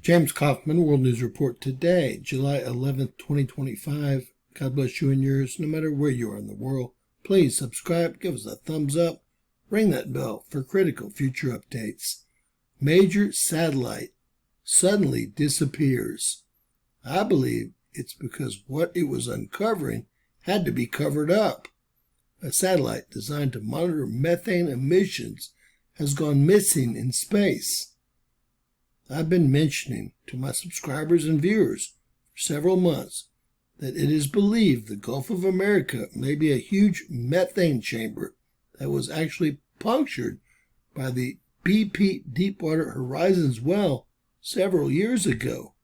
James Kaufman, World News Report today, July 11th, 2025. God bless you and yours, no matter where you are in the world. Please subscribe, give us a thumbs up, ring that bell for critical future updates. Major satellite suddenly disappears. I believe it's because what it was uncovering had to be covered up. A satellite designed to monitor methane emissions has gone missing in space. I've been mentioning to my subscribers and viewers for several months that it is believed the Gulf of America may be a huge methane chamber that was actually punctured by the BP Deepwater Horizon's well several years ago.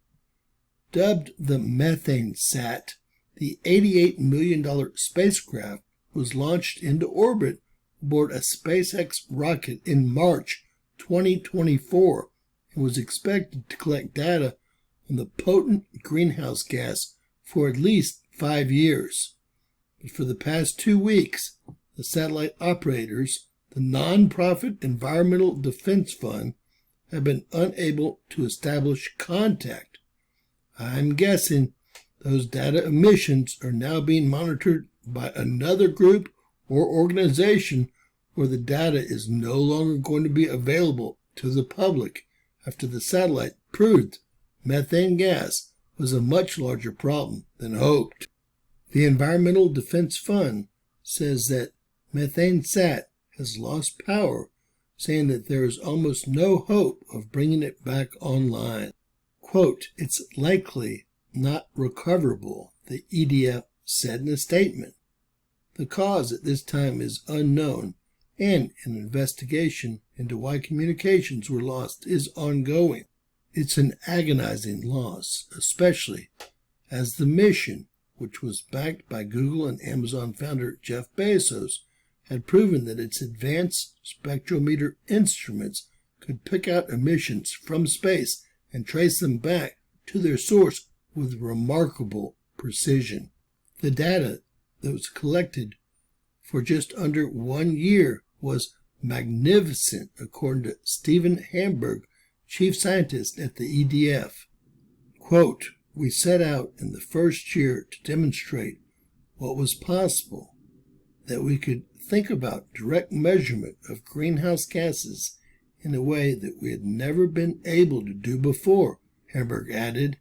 Dubbed the MethaneSAT, the $88 million spacecraft was launched into orbit aboard a SpaceX rocket in March 2024 and was expected to collect data on the potent greenhouse gas for at least 5 years. But for the past 2 weeks, the satellite operators, the nonprofit Environmental Defense Fund, have been unable to establish contact. I'm guessing those data emissions are now being monitored by another group or organization where the data is no longer going to be available to the public after the satellite proved methane gas was a much larger problem than hoped. The Environmental Defense Fund says that MethaneSAT has lost power, saying that there is almost no hope of bringing it back online. Quote, "It's likely not recoverable," the EDF said in a statement. The cause at this time is unknown, and an investigation into why communications were lost is ongoing. It's an agonizing loss, especially as the mission, which was backed by Google and Amazon founder Jeff Bezos, had proven that its advanced spectrometer instruments could pick out emissions from space and trace them back to their source with remarkable precision. The data that was collected for just under 1 year was magnificent, according to Stephen Hamburg, chief scientist at the EDF. Quote, "We set out in the first year to demonstrate what was possible, that we could think about direct measurement of greenhouse gases in a way that we had never been able to do before," Hamburg added.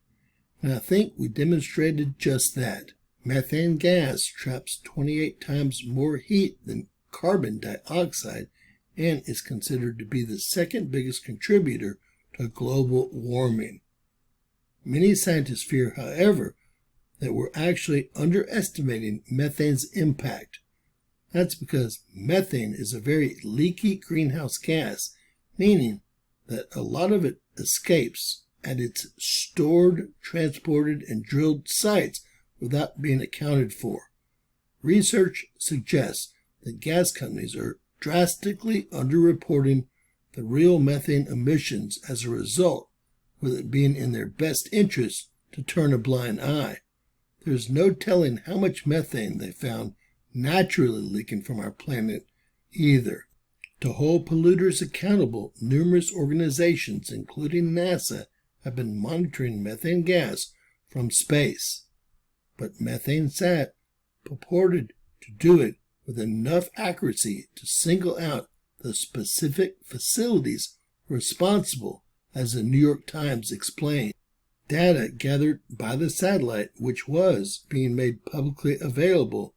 And I think we demonstrated just that. Methane gas traps 28 times more heat than carbon dioxide and is considered to be the second biggest contributor to global warming. Many scientists fear, however, that we're actually underestimating methane's impact. That's because methane is a very leaky greenhouse gas, meaning that a lot of it escapes at its stored, transported, and drilled sites without being accounted for. Research suggests that gas companies are drastically underreporting the real methane emissions as a result, with it being in their best interest to turn a blind eye. There's no telling how much methane they found naturally leaking from our planet either. To hold polluters accountable, numerous organizations, including NASA, have been monitoring methane gas from space. But MethaneSAT purported to do it with enough accuracy to single out the specific facilities responsible, as the New York Times explained. Data gathered by the satellite, which was being made publicly available,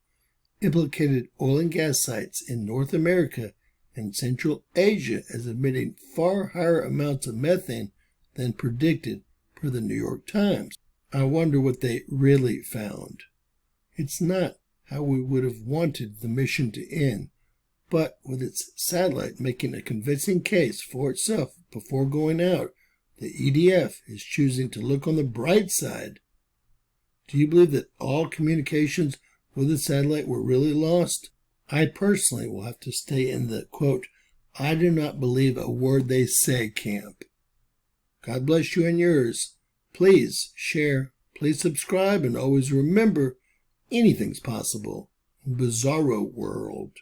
implicated oil and gas sites in North America and Central Asia as emitting far higher amounts of methane than predicted per the New York Times. I wonder what they really found. It's not how we would have wanted the mission to end, but with its satellite making a convincing case for itself before going out, the EDF is choosing to look on the bright side. Do you believe that all communications with the satellite were really lost? I personally will have to stay in the, quote, "I do not believe a word they say" camp. God bless you and yours. Please share, please subscribe, and always remember, anything's possible in Bizarro World.